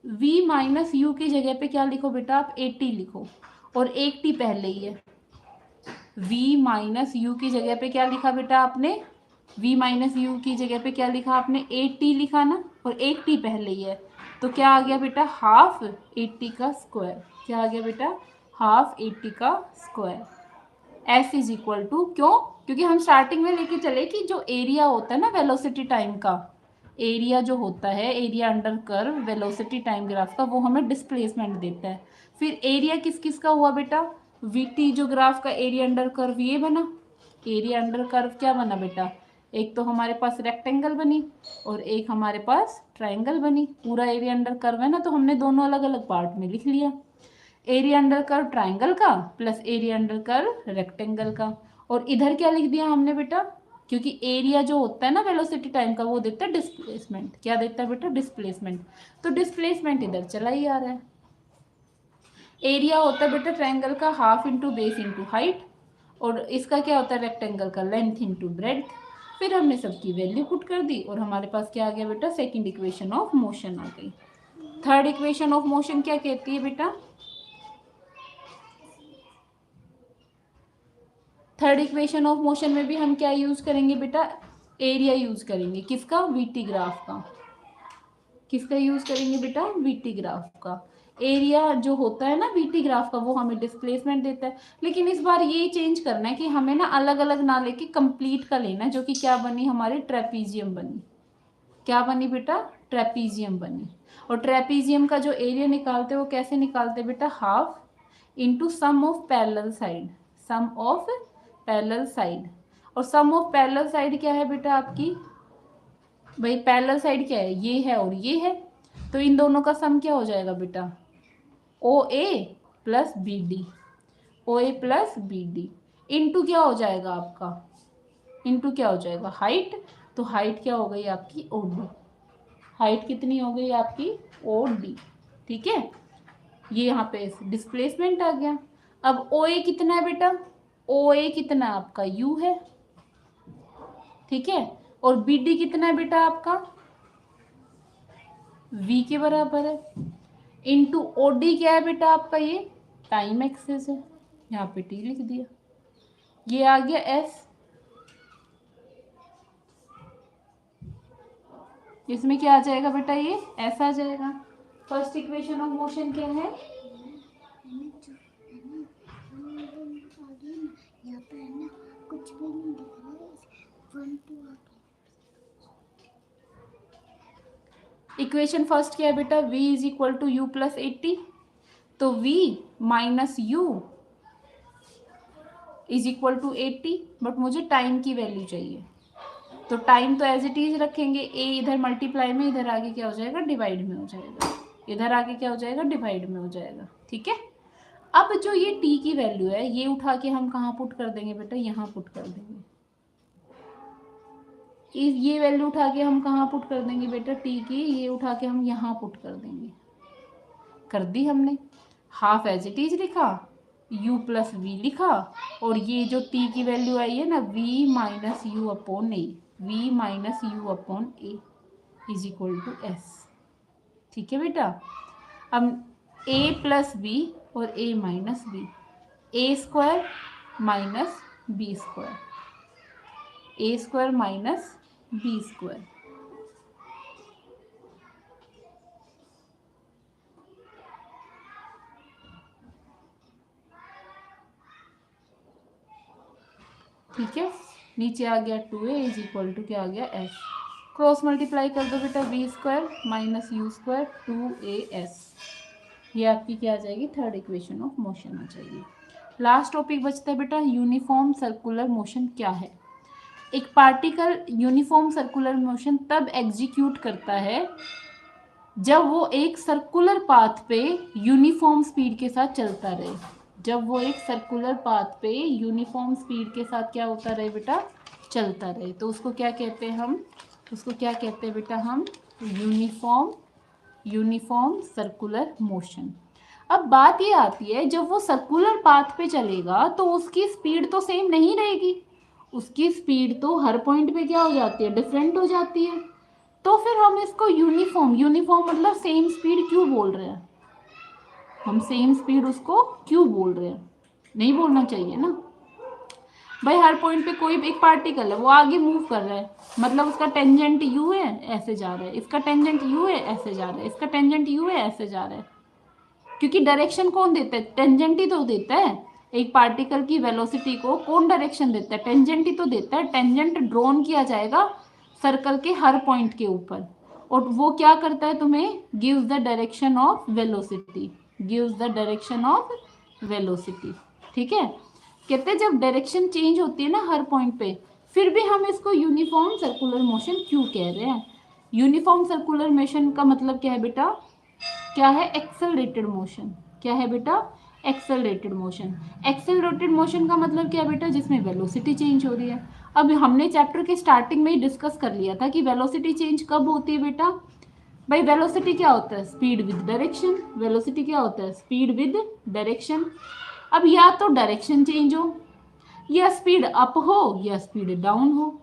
v माइनस यू की जगह पे क्या लिखो बेटा, आप 80 लिखो, और 80 पहले ही है। v माइनस यू की जगह पे क्या लिखा बेटा आपने, v माइनस यू की जगह पे क्या लिखा आपने, 80 लिखा ना, और 80 पहले ही है। तो क्या आ गया बेटा, हाफ 80 का स्क्वायर। क्या आ गया बेटा, हाफ 80 का square. S is equal to, क्यों, क्योंकि हम स्टार्टिंग में लेके चले कि जो एरिया होता है ना वेलोसिटी टाइम का, एरिया जो होता है, area under curve velocity time graph का, वो हमें डिस्प्लेसमेंट देता है। फिर एरिया किस किस का हुआ बेटा, वीटी जो ग्राफ का एरिया अंडर कर्व ये बना, एरिया अंडर कर्व क्या बना बेटा, एक तो हमारे पास रेक्टेंगल बनी और एक हमारे पास ट्रायंगल बनी। पूरा एरिया अंडर कर्व है ना, तो हमने दोनों अलग अलग पार्ट में लिख लिया, एरिया अंडर कर्व ट्रायंगल का plus area under curve rectangle का। और इधर क्या लिख दिया हमने बेटा, क्योंकि एरिया जो होता है ना वेलोसिटी टाइम का, वो देता है डिस्प्लेसमेंट। क्या देता है बेटा, डिस्प्लेसमेंट। तो डिस्प्लेसमेंट इधर चला ही आ रहा है। एरिया होता है बेटा ट्रायंगल का half into base into height, और इसका क्या होता है रेक्टेंगल का लेंथ इंटू ब्रेड्थ। फिर हमने सबकी वैल्यू पुट कर दी और हमारे पास क्या आ गया बेटा, सेकंड इक्वेशन ऑफ मोशन आ गई। थर्ड इक्वेशन ऑफ मोशन क्या कहती है बेटा, थर्ड इक्वेशन ऑफ मोशन में भी हम क्या यूज करेंगे बेटा, एरिया यूज करेंगे, किसका, वीटी ग्राफ का। किसका यूज करेंगे बेटा, वीटी ग्राफ का। एरिया जो होता है ना वीटी ग्राफ का, वो हमें डिस्प्लेसमेंट देता है। लेकिन इस बार ये चेंज करना है कि हमें ना अलग अलग ना लेके कंप्लीट का लेना है, जो कि क्या बनी हमारी, ट्रेपीजियम बनी। क्या बनी बेटा, ट्रेपीजियम बनी। और ट्रेपीजियम का जो एरिया निकालते हैं वो कैसे निकालते हैं बेटा, half into sum of parallel side, sum of parallel side. और सम ऑफ पैरेलल साइड क्या है बेटा आपकी, भाई पैरेलल साइड क्या है, ये है और ये है, तो इन दोनों का सम क्या हो जाएगा बेटा, ओ ए प्लस बी डी, ओ ए प्लस बी डी इंटू क्या हो जाएगा आपका, इंटू क्या हो जाएगा, हाइट। तो हाइट क्या हो गई आपकी, ओ डी। हाइट कितनी हो गई आपकी, ओ डी। ठीक है, ये यहाँ पे डिस्प्लेसमेंट आ गया। अब ओ ए कितना है बेटा, ओ ए कितना आपका, यू है। ठीक है, और बी डी कितना है बेटा आपका, v के बराबर है। इंटू ओ डी क्या है बेटा आपका, ये टाइम एक्सेस है, यहाँ पे t लिख दिया। ये आ गया s, इसमें क्या आ जाएगा बेटा, ये s आ जाएगा। फर्स्ट इक्वेशन ऑफ मोशन क्या है, इक्वेशन फर्स्ट क्या है बेटा, v is equal to u plus 80। तो v minus u is equal to 80, but मुझे टाइम की वैल्यू चाहिए। तो टाइम तो एज इट इज रखेंगे, a इधर मल्टीप्लाई में, इधर आगे क्या हो जाएगा, डिवाइड में हो जाएगा, इधर आगे क्या हो जाएगा, डिवाइड में हो जाएगा। ठीक है, अब जो ये t की वैल्यू है, ये उठा के हम कहाँ पुट कर देंगे बेटा, यहाँ पुट कर देंगे। ये वैल्यू उठा के हम कहाँ पुट कर देंगे बेटा, t की, ये उठा के हम यहाँ पुट कर देंगे। कर दी हमने, हाफ एज इट इज लिखा, u प्लस वी लिखा, और ये जो t की वैल्यू आई है ना, v minus u upon a, v minus u upon a is equal to s. ठीक है बेटा, अब a प्लस बी और a minus b, a square minus b square, a square minus b square. ठीक है, नीचे आ गया 2a इज इक्वल टू क्या आ गया, s। क्रॉस मल्टीप्लाई कर दो बेटा, b square minus u square 2as। ये आपकी क्या आ जाएगी, थर्ड इक्वेशन ऑफ मोशन आ जाएगी। लास्ट टॉपिक बचता है बेटा, यूनिफॉर्म सर्कुलर मोशन क्या है। एक पार्टिकल यूनिफॉर्म सर्कुलर मोशन तब एग्जीक्यूट करता है जब वो एक सर्कुलर पाथ पे यूनिफॉर्म स्पीड के साथ चलता रहे। जब वो एक सर्कुलर पाथ पे यूनिफॉर्म स्पीड के साथ क्या होता रहे बेटा, चलता रहे, तो उसको क्या कहते हैं हम, उसको क्या कहते हैं बेटा हम, यूनिफॉर्म सर्कुलर मोशन। अब बात ये आती है, जब वो सर्कुलर पाथ पे चलेगा तो उसकी स्पीड तो सेम नहीं रहेगी, उसकी स्पीड तो हर पॉइंट पे क्या हो जाती है, डिफरेंट हो जाती है। तो फिर हम इसको यूनिफॉर्म मतलब सेम स्पीड क्यों बोल रहे हैं, हम सेम स्पीड उसको क्यों बोल रहे हैं, नहीं बोलना चाहिए ना भाई। हर पॉइंट पे कोई एक पार्टिकल है वो आगे मूव कर रहा है, मतलब उसका टेंजेंट यू है, ऐसे जा रहा है, इसका टेंजेंट यू है, ऐसे जा रहा है, इसका टेंजेंट यू है, ऐसे जा रहा है। क्योंकि डायरेक्शन कौन देता है, टेंजेंट ही तो देता है। एक पार्टिकल की वेलोसिटी को कौन डायरेक्शन देता है, टेंजेंट ही तो देता है। टेंजेंट ड्रॉन किया जाएगा सर्कल के हर पॉइंट के ऊपर, और वो क्या करता है, तुम्हें gives the direction of velocity, gives the direction of velocity. ठीक है, कहते हैं जब डायरेक्शन चेंज होती है ना हर पॉइंट पे, फिर भी हम इसको यूनिफॉर्म सर्कुलर मोशन क्यों कह रहे हैं। यूनिफॉर्म सर्कुलर मोशन का मतलब क्या है बेटा, क्या है, एक्सेलरेटेड मोशन। क्या है बेटा, एक्सेलरेटेड मोशन। एक्सेलरेटेड मोशन का मतलब क्या है बेटा, जिसमें वेलोसिटी चेंज हो रही है। अब हमने चैप्टर के स्टार्टिंग में ही डिस्कस कर लिया था कि वेलोसिटी चेंज कब होती है बेटा, भाई वेलोसिटी क्या होता है, स्पीड विद डायरेक्शन। वेलोसिटी क्या होता है, स्पीड विद डायरेक्शन। अब या तो डायरेक्शन चेंज हो, या स्पीड अप हो, या स्पीड डाउन हो,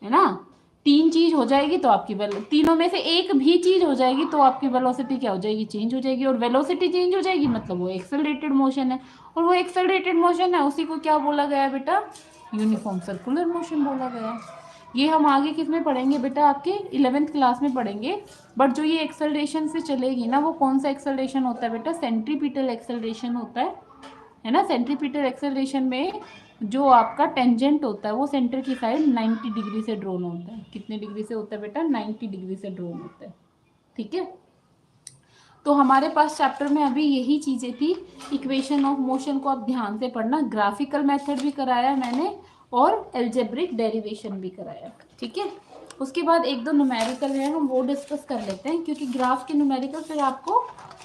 है ना। तीन चीज हो जाएगी तो आपकी तीनों में से एक भी चीज हो जाएगी तो आपकी वेलोसिटी क्या हो जाएगी, चेंज हो जाएगी। और वेलोसिटी चेंज हो जाएगी मतलब वो एक्सेलरेटेड मोशन है, और वो एक्सेलरेटेड मोशन है उसी को क्या बोला गया है बेटा, यूनिफॉर्म सर्कुलर मोशन बोला गया है। ये हम आगे किस में पढ़ेंगे बेटा, आपके 11th क्लास में पढ़ेंगे। बट जो ये एक्सेलरेशन से चलेगी ना, वो कौन सा एक्सेलरेशन होता है बेटा, सेंट्रीपिटल एक्सेलरेशन होता है ना। सेंट्रीपिटल एक्सेलरेशन में जो आपका टेंजेंट होता है वो सेंटर की साइड 90 डिग्री से ड्रोन होता है। कितने डिग्री से होता है बेटा, 90 डिग्री से ड्रोन होता है। ठीक है, तो हमारे पास चैप्टर में अभी यही चीज़ें थी। इक्वेशन ऑफ मोशन को आप ध्यान से पढ़ना, ग्राफिकल मेथड भी कराया मैंने और एल्जेब्रिक डेरिवेशन भी कराया। ठीक है, उसके बाद एक दो न्यूमेरिकल है, हम वो डिस्कस कर लेते हैं, क्योंकि ग्राफ के न्यूमेरिकल फिर आपको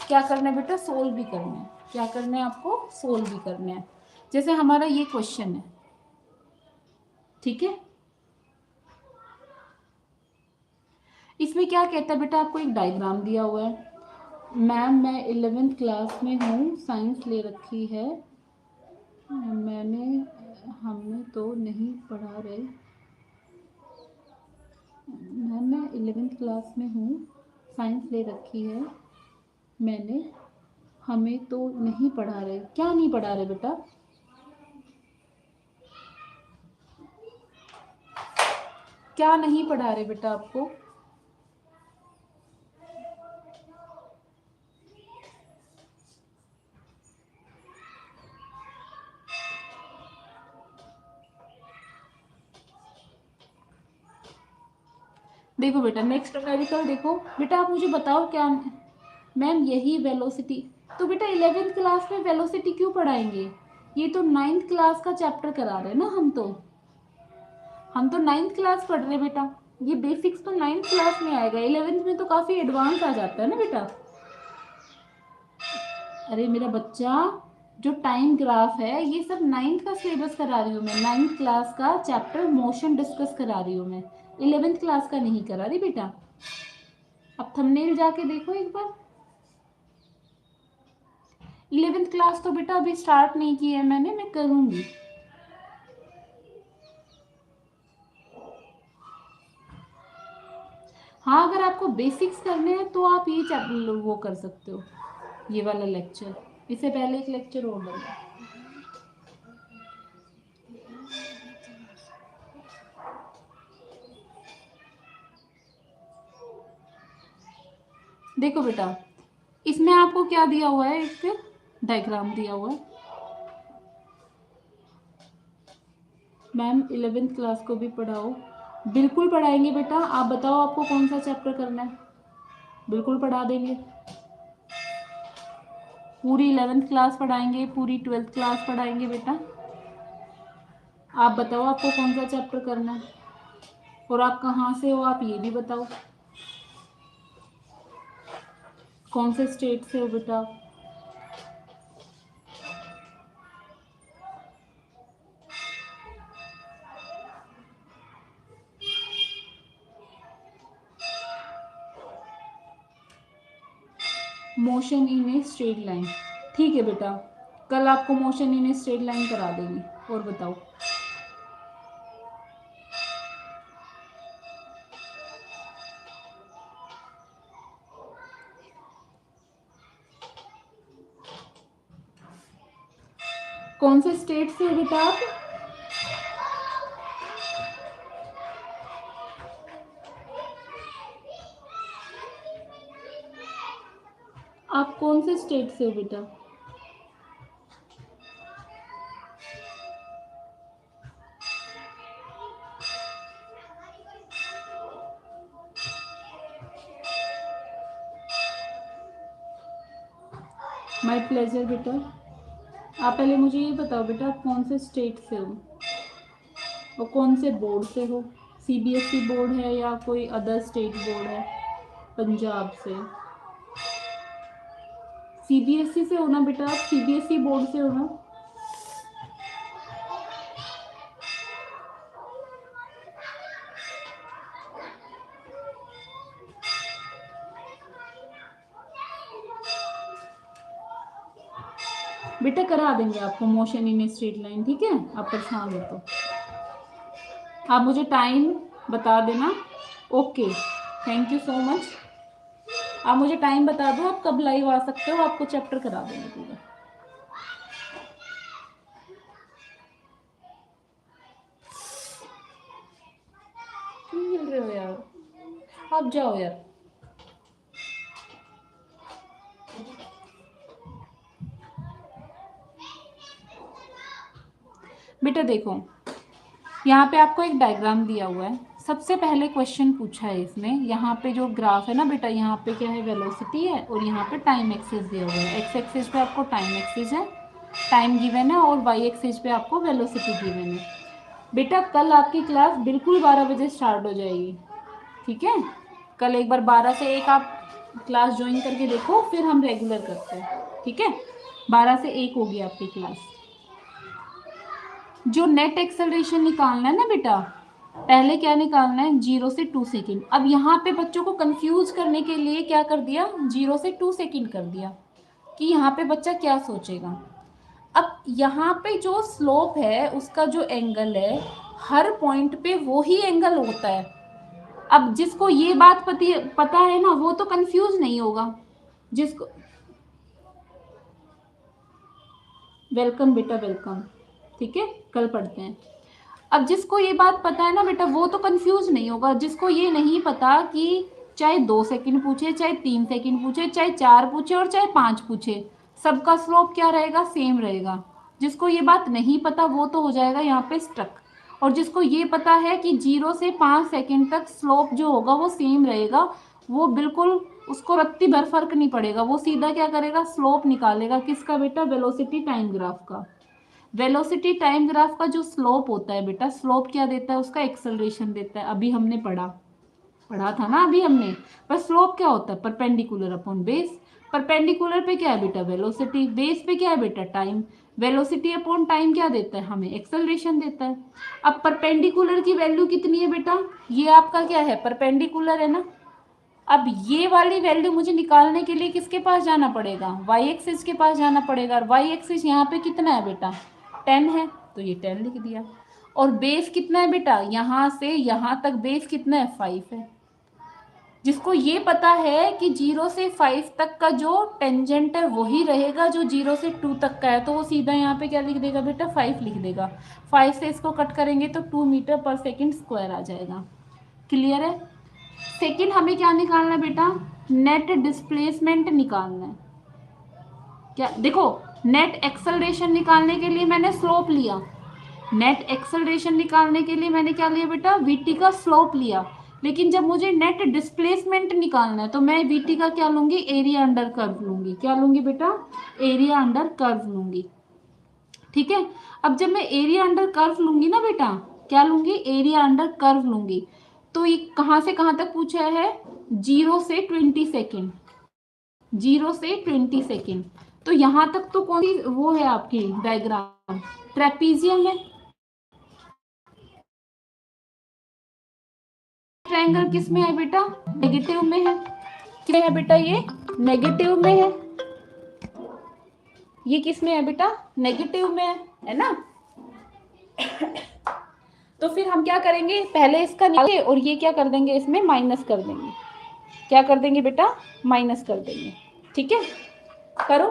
क्या करना है बेटा, सोल्व भी करना है। क्या करना है आपको, सोल्व भी करना है। जैसे हमारा ये क्वेश्चन है, ठीक है, इसमें क्या कहता है बेटा, आपको एक डायग्राम दिया हुआ है। मैम मैं 11th क्लास में हूँ, साइंस ले रखी है, मैंने हमें तो नहीं पढ़ा रहे। मैम मैं 11th क्लास में हूँ, साइंस ले रखी है मैंने, हमें तो नहीं पढ़ा रहे। क्या नहीं पढ़ा रहे बेटा, क्या नहीं पढ़ा रहे बेटा आपको, देखो बेटा नेक्स्ट न्यूमेरिकल देखो बेटा, आप मुझे बताओ क्या। मैम यही वेलोसिटी, तो बेटा 11th क्लास में वेलोसिटी क्यों पढ़ाएंगे, ये तो 9th क्लास का चैप्टर करा रहे हैं ना। हम तो 9th क्लास पढ़ रहे हैं बेटा, ये बेसिक्स तो 9th क्लास में आएगा, 11th में तो काफ़ी एडवांस आ जाता है ना बेटा। अरे मेरा बच्चा, जो टाइम ग्राफ है ये सब 9th का सिलेबस करा रही हूँ मैं, 9th क्लास का चैप्टर मोशन डिस्कस करा रही हूँ मैं, 11th क्लास का नहीं करा रही बेटा। अब थंबनेल जाके देखो एक बार। 11th क्लास तो बेटा अभी स्टार्ट नहीं की है मैंने, मैं करूँगी। हाँ, अगर आपको बेसिक्स करने हैं तो आप ये चैप्टर वो कर सकते हो, ये वाला लेक्चर। इससे पहले एक लेक्चर और लगा। देखो बेटा, इसमें आपको क्या दिया हुआ है, एक डायग्राम दिया हुआ है। मैम 11th क्लास को भी पढ़ाओ, बिल्कुल पढ़ाएंगे बेटा। आप बताओ आपको कौन सा चैप्टर करना है, बिल्कुल पढ़ा देंगे। पूरी 11th क्लास पढ़ाएंगे, पूरी 12th क्लास पढ़ाएंगे बेटा। आप बताओ आपको कौन सा चैप्टर करना है, और आप कहाँ से हो आप ये भी बताओ, कौन से स्टेट से हो बेटा। Motion in a straight line. ठीक है बेटा, कल आपको motion in a straight line करा देंगे। और बताओ, कौन से स्टेट से हो बेटा आप? आप कौन से स्टेट से हो बेटा? माय प्लेजर बेटा। आप पहले मुझे ये बताओ बेटा, आप कौन से स्टेट से हो और कौन से बोर्ड से हो? सीबीएसई बोर्ड है या कोई अदर स्टेट बोर्ड है? पंजाब से। सीबीएसई से हो ना बेटा आप? सीबीएसई बोर्ड से हो ना? बेटा करा देंगे आपको मोशन इन स्ट्रेट लाइन, ठीक है? आप परेशान हो तो आप मुझे टाइम बता देना। Okay, thank you so much. आप मुझे टाइम बता दो, आप कब लाइव आ सकते हो, आपको चैप्टर करा देंगे पूरा। क्यों मिल रहे हो यार? आप जाओ यार। बेटा देखो, यहाँ पे आपको एक डायग्राम दिया हुआ है। सबसे पहले क्वेश्चन पूछा है इसमें, यहाँ पे जो ग्राफ है ना बेटा, यहाँ पे क्या है? वेलोसिटी है और यहाँ पे टाइम एक्सिस दिया हुआ है। एक्स एक्सिस पे आपको टाइम एक्सिस है, टाइम गिवन है, और वाई एक्सिस पे आपको वेलोसिटी गिवन है। बेटा कल आपकी क्लास बिल्कुल 12 बजे स्टार्ट हो जाएगी, ठीक है? कल एक बार 12 से 1 आप क्लास ज्वाइन करके देखो, फिर हम रेगुलर करते हैं, ठीक है? 12 से 1 होगी आपकी क्लास। जो नेट एक्सेलरेशन निकालना है ना बेटा, पहले क्या निकालना है? 0 से 2 सेकेंड। अब यहाँ पे बच्चों को कंफ्यूज करने के लिए क्या कर दिया? 0 से 2 सेकेंड कर दिया कि यहाँ पे बच्चा क्या सोचेगा। अब यहाँ पे जो स्लोप है उसका जो एंगल है, हर पॉइंट पे वो ही एंगल होता है। अब जिसको ये बात पता है ना, वो तो कंफ्यूज नहीं होगा। जिसको वेलकम बेटा, वेलकम, ठीक है? कल पढ़ते हैं। अब जिसको ये बात पता है ना बेटा, वो तो कंफ्यूज नहीं होगा। जिसको ये नहीं पता कि चाहे 2 सेकंड पूछे, चाहे 3 सेकंड पूछे, चाहे 4 पूछे और चाहे 5 पूछे, सबका स्लोप क्या रहेगा? सेम रहेगा। जिसको ये बात नहीं पता वो तो हो जाएगा यहाँ पे स्टक। और जिसको ये पता है कि 0 से 5 सेकंड तक स्लोप जो होगा वो सेम रहेगा, वो बिल्कुल, उसको रत्ती भर फर्क नहीं पड़ेगा। वो सीधा क्या करेगा? स्लोप निकालेगा। किसका बेटा? वेलोसिटी टाइम ग्राफ का। वेलोसिटी टाइम ग्राफ का जो स्लोप होता है बेटा, स्लोप क्या देता है? उसका एक्सेलरेशन देता है। अभी हमने पढ़ा था ना अभी हमने। पर स्लोप क्या होता है? Perpendicular upon base. परपेंडिकुलर पे क्या है बेटा? वेलोसिटी। बेस पे क्या है बेटा? टाइम। वेलोसिटी अपॉन टाइम क्या देता है हमें? एक्सेलरेशन देता है। अब परपेंडिकुलर की वैल्यू कितनी है बेटा? ये आपका क्या है? परपेंडिकुलर है ना। अब ये वाली वैल्यू मुझे निकालने के लिए किसके पास जाना पड़ेगा? वाई एक्सिस के पास जाना पड़ेगा। और वाई एक्सिस यहाँ पे कितना है बेटा? 10 है, तो ये 10 लिख दिया। और बेस कितना है बेटा? यहाँ से यहाँ तक बेस कितना है? 5 है। जिसको ये पता है कि 0 से 5 तक का जो टेंजेंट है वही रहेगा जो 0 से 2 तक का है, तो वो सीधा यहाँ पे क्या लिख देगा बेटा? 5 लिख देगा। 5 से इसको कट करेंगे तो 2 मीटर पर सेकेंड स्क्वायर आ जाएगा। क्लियर है? सेकेंड हमें क्या निकालना है बेटा? नेट डिस्प्लेसमेंट निकालना है। क्या देखो, नेट एक्सेलरेशन निकालने के लिए मैंने स्लोप लिया। नेट एक्सेलरेशन निकालने के लिए मैंने क्या लिया बेटा? वीटी का स्लोप लिया। लेकिन जब मुझे नेट डिस्प्लेसमेंट निकालना है तो मैं वीटी का क्या लूंगी? एरिया अंडर कर्व लूंगी। क्या लूंगी बेटा? एरिया अंडर कर्व लूंगी, ठीक है? अब जब मैं एरिया अंडर कर्व लूंगी ना बेटा, क्या लूंगी? एरिया अंडर कर्व लूंगी। तो ये कहाँ से कहाँ तक पूछा है? 0 से 20 सेकेंड। 0 से 20 सेकेंड। तो यहाँ तक तो कौन सी वो है आपकी डायग्राम? ट्रेपीजियम है। ट्रायंगल किस में है बेटा? नेगेटिव में है। किस है बेटा, ये नेगेटिव में है, ये किस में है बेटा, नेगेटिव में है ना। तो फिर हम क्या करेंगे, पहले इसका निकालेंगे और ये क्या कर देंगे, इसमें माइनस कर देंगे। क्या कर देंगे बेटा, माइनस कर देंगे। ठीक है, करो।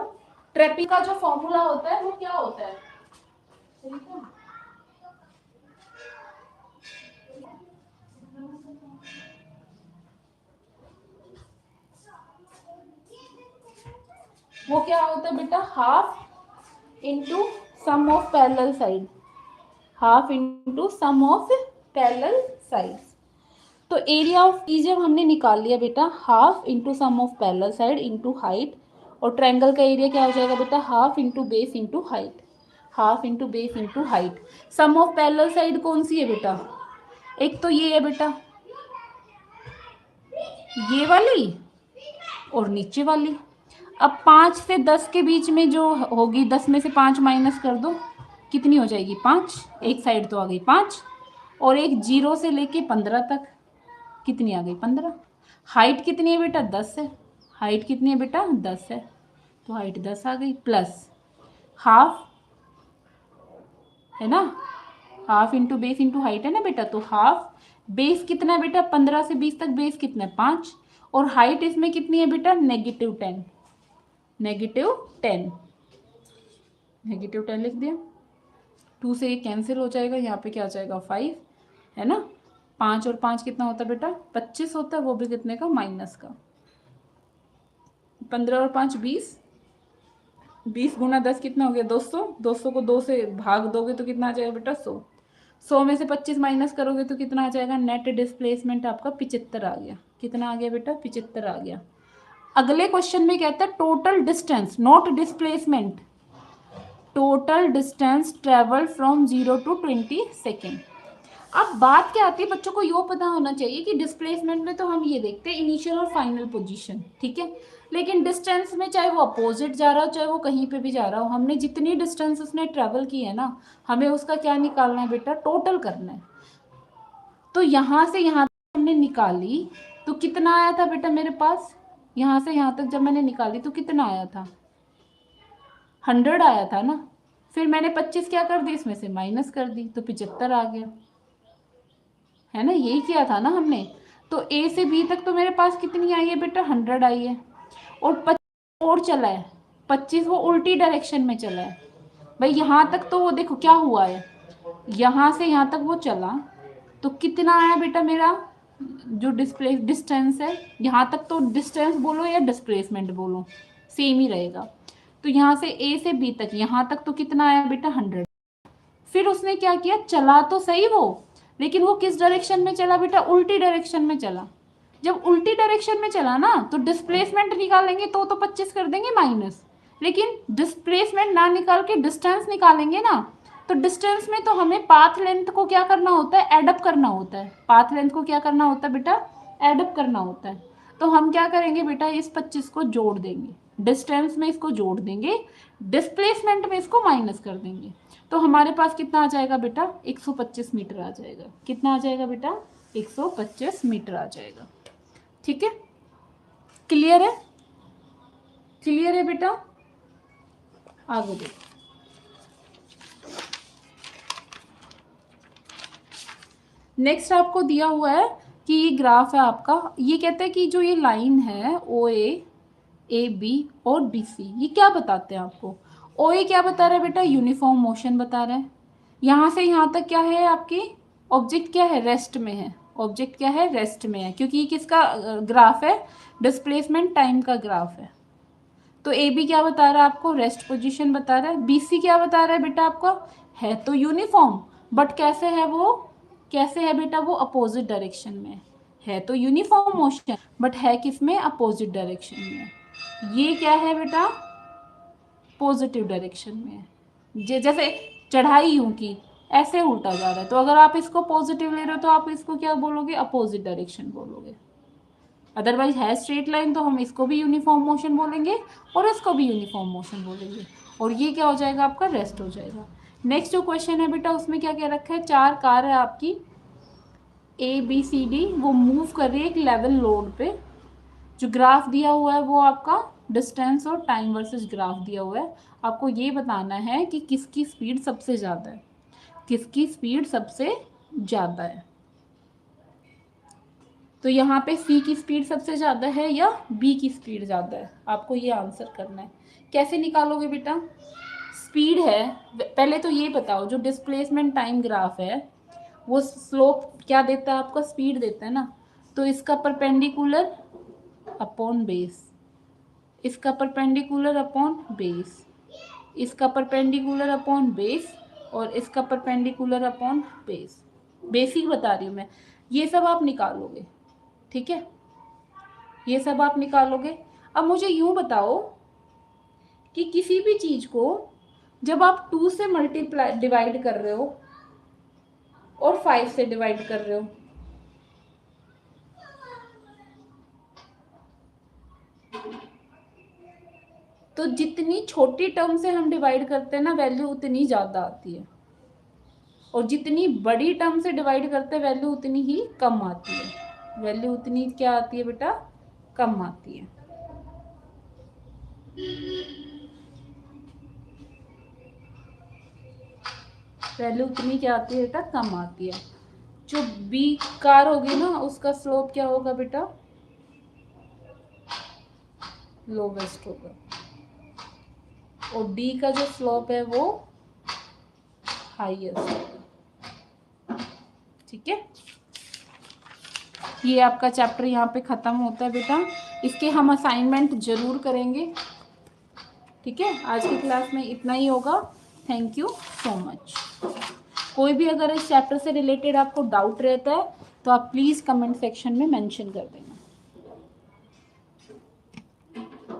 ट्रेपी का जो फॉर्मूला होता है वो क्या होता है, वो क्या होता है बेटा, half into sum of parallel side, half into sum of parallel sides. तो एरिया ऑफ ई जब हमने निकाल लिया बेटा, half into sum of parallel side into height, और ट्रायंगल का एरिया क्या हो जाएगा बेटा, half into base into height, half into base into height. Sum of parallel side कौन सी है बेटा, एक तो ये है बेटा, ये वाली और नीचे वाली। अब 5 से 10 के बीच में जो होगी, 10 में से 5 माइनस कर दो, कितनी हो जाएगी, 5। एक साइड तो आ गई 5, और एक 0 से लेके 15 तक कितनी आ गई, 15। हाइट कितनी है बेटा, 10 है। हाइट कितनी है बेटा, 10 है, तो हाइट 10 आ गई, प्लस हाफ है ना, half into base into height है ना बेटा, तो हाफ बेस कितना है बेटा, 15 से 20 तक बेस कितना है, 5, और हाइट इसमें कितनी है बेटा, -10, -10, -10 लिख दिया। 2 से ये कैंसिल हो जाएगा, यहाँ पे क्या आ जाएगा, 5 है ना। 5 और 5 कितना होता है बेटा, 25 होता है, वो भी कितने का, माइनस का। 15 और 5 20, 20 गुना 10 कितना हो गया, 200। 200 को 2 से भाग दोगे तो कितना आ जाएगा बेटा, 100। 100 में से 25 माइनस करोगे तो कितना आ जाएगा, नेट डिस्प्लेसमेंट आपका 75 आ गया। कितना आ गया बेटा, 75 आ गया। अगले क्वेश्चन में कहता है total distance, not displacement, total distance travel from 0 to 20 second. अब बात क्या आती है, बच्चों को यो पता होना चाहिए कि डिस्प्लेसमेंट में तो हम ये देखते हैं इनिशियल और फाइनल पोजीशन, ठीक है, लेकिन डिस्टेंस में चाहे वो अपोजिट जा रहा हो चाहे वो कहीं पे भी जा रहा हो, हमने जितनी डिस्टेंस उसने ट्रेवल की है ना, हमें उसका क्या निकालना है बेटा, टोटल करना है। तो यहाँ से यहाँ तक हमने निकाली तो कितना आया था बेटा मेरे पास, यहाँ से यहाँ तक जब मैंने निकाली तो कितना आया था, 100 आया था ना। फिर मैंने 25 क्या कर दी, इसमें से माइनस कर दी तो 75 आ गया, है ना, यही किया था ना हमने। तो ए से बी तक तो मेरे पास कितनी आई है बेटा, 100 आई है, और 25 और चला है, 25 वो उल्टी डायरेक्शन में चला है भाई। यहाँ तक तो वो देखो क्या हुआ है, यहाँ से यहाँ तक वो चला तो कितना आया बेटा मेरा, जो डिस्टेंस है, यहाँ तक तो डिस्टेंस बोलो या डिस्प्लेसमेंट बोलो सेम ही रहेगा। तो यहाँ से ए से बी तक यहाँ तक तो कितना आया बेटा, 100। फिर उसने क्या किया, चला तो सही वो, लेकिन वो किस डायरेक्शन में चला बेटा, उल्टी डायरेक्शन में चला। जब उल्टी डायरेक्शन में चला ना तो डिस्प्लेसमेंट निकालेंगे तो 25 कर देंगे माइनस, लेकिन डिस्प्लेसमेंट ना निकाल के डिस्टेंस निकालेंगे ना, तो डिस्टेंस में तो हमें पाथ लेंथ को क्या करना होता है, एडअप करना होता है। पाथ लेंथ को क्या करना होता है बेटा, एडअप करना होता है। तो हम क्या करेंगे बेटा, इस 25 को जोड़ देंगे, डिस्टेंस में इसको जोड़ देंगे, डिस्प्लेसमेंट में इसको माइनस कर देंगे, तो हमारे पास कितना आ जाएगा बेटा, 125 मीटर आ जाएगा। कितना आ जाएगा बेटा, 125 मीटर आ जाएगा। ठीक है, क्लियर है, क्लियर है बेटा, आगे देखो। नेक्स्ट आपको दिया हुआ है कि ये ग्राफ है आपका, ये कहते हैं कि जो ये लाइन है ओ ए बी और बी सी, ये क्या बताते हैं आपको। ओ ए क्या बता रहा है बेटा, यूनिफॉर्म मोशन बता रहा है। यहाँ से यहाँ तक क्या है आपकी, ऑब्जेक्ट क्या है, रेस्ट में है। ऑब्जेक्ट क्या है, रेस्ट में है, क्योंकि ये किसका ग्राफ है, डिस्प्लेसमेंट टाइम का ग्राफ है। तो ए बी क्या बता रहा है आपको, रेस्ट पोजीशन बता रहा है। बी सी क्या बता रहा है बेटा आपका, है तो यूनिफॉर्म, बट कैसे है वो, कैसे है बेटा वो, अपोजिट डायरेक्शन में है। तो यूनिफॉर्म मोशन बट है किस में, अपोजिट डायरेक्शन में। ये क्या है बेटा, पॉजिटिव डायरेक्शन में है। जैसे चढ़ाई यूं की, ऐसे उल्टा जा रहा है, तो अगर आप इसको पॉजिटिव ले रहे हो तो आप इसको क्या बोलोगे, अपोजिट डायरेक्शन बोलोगे। अदरवाइज है स्ट्रेट लाइन तो हम इसको भी यूनिफॉर्म मोशन बोलेंगे और इसको भी यूनिफॉर्म मोशन बोलेंगे, और ये क्या हो जाएगा आपका, रेस्ट हो जाएगा। नेक्स्ट जो क्वेश्चन है बेटा उसमें क्या क्या रखा है, 4 कार है आपकी A B C D, वो मूव कर रही है एक लेवल लोड पे, जो ग्राफ दिया हुआ है वो आपका डिस्टेंस और टाइम वर्सेस ग्राफ दिया हुआ है। आपको ये बताना है कि किसकी स्पीड सबसे ज़्यादा है, किसकी स्पीड सबसे ज़्यादा है। तो यहाँ पे सी की स्पीड सबसे ज़्यादा है या बी की स्पीड ज़्यादा है, आपको ये आंसर करना है। कैसे निकालोगे बेटा? स्पीड है, पहले तो ये बताओ जो डिस्प्लेसमेंट टाइम ग्राफ है वो स्लोप क्या देता है आपका? स्पीड देता है ना। तो इसका परपेंडिकुलर अपॉन बेस, इसका परपेंडिकुलर अपॉन बेस, इसका परपेंडिकुलर अपॉन बेस और इसका परपेंडिकुलर अपॉन बेस। बेसिक बता रही हूँ मैं, ये सब आप निकालोगे, ठीक है, ये सब आप निकालोगे। अब मुझे यूं बताओ कि किसी भी चीज को जब आप 2 से मल्टीप्लाई डिवाइड कर रहे हो और 5 से डिवाइड कर रहे हो, तो जितनी छोटी टर्म से हम डिवाइड करते हैं ना वैल्यू उतनी ज़्यादा आती है, और जितनी बड़ी टर्म से डिवाइड करते हैं वैल्यू उतनी ही कम आती है। वैल्यू उतनी क्या आती है बेटा? कम आती है। वैल्यू उतनी क्या आती है बेटा? कम आती है। जो बी कार होगी ना उसका स्लोप क्या होगा बेटा? लोवेस्ट होगा। और डी का जो स्लोप है वो हाईएस्ट होगा। ठीक है, ये आपका चैप्टर यहाँ पे ख़त्म होता है बेटा। इसके हम असाइनमेंट ज़रूर करेंगे, ठीक है। आज की क्लास में इतना ही होगा। Thank you so much. कोई भी अगर इस चैप्टर से रिलेटेड आपको डाउट रहता है तो आप प्लीज़ कमेंट सेक्शन में मेंशन कर दें।